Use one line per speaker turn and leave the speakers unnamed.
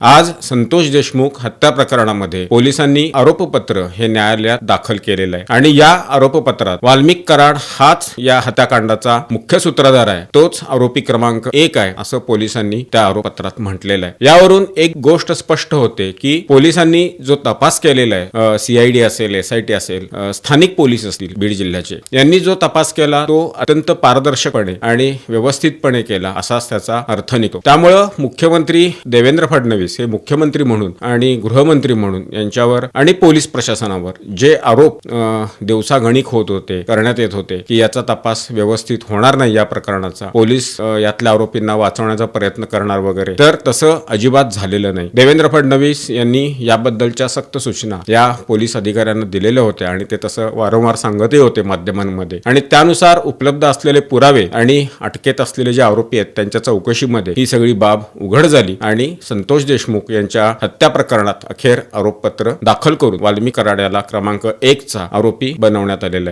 आज संतोष देशमुख हत्या प्रकरणामध्ये पोलिसांनी आरोपपत्र हे न्यायालयात दाखल केलेलं आहे आणि या आरोपपत्रात वाल्मिक कराड हाच या हत्याकांडाचा मुख्य सूत्रधार आहे, तोच आरोपी क्रमांक 1 आहे असं पोलिसांनी त्या आरोपपत्रात म्हटलेलं आहे। यावरून एक गोष्ट स्पष्ट होते की पोलिसांनी जो तपास केलेला आहे, CID असेल, SIT असेल, स्थानिक पोलीस असतील बीड जिल्ह्याचे, यांनी जो तपास केला तो अत्यंत पारदर्शकपणे आणि व्यवस्थितपणे केला असाच त्याचा अर्थ निघतो। त्यामुळे मुख्यमंत्री देवेंद्र फडणवीस हे मुख्यमंत्री म्हणून आणि गृहमंत्री म्हणून यांच्यावर आणि पोलीस प्रशासनावर जे आरोप दिवसागणिक होत होते, करण्यात येत होते की याचा तपास व्यवस्थित होणार नाही, या प्रकरणाचा पोलीस यातल्या आरोपींना वाचवण्याचा प्रयत्न करणार वगैरे, तर तसं अजिबात झालेलं नाही। देवेंद्र फडणवीस यांनी याबद्दलच्या सक्त सूचना या पोलीस अधिकाऱ्यांना दिलेल्या होत्या आणि ते तसं वारंवार सांगतही होते माध्यमांमध्ये, आणि त्यानुसार उपलब्ध असलेले पुरावे आणि अटकेत असलेले जे आरोपी आहेत त्यांच्या चौकशीमध्ये ही सगळी बाब उघड झाली आणि संतोष देशमुख यांच्या हत्या प्रकरणात अखेर आरोपपत्र दाखल करून वाल्मिक कराड याला क्रमांक 1 चा आरोपी बनवण्यात आलेला आहे।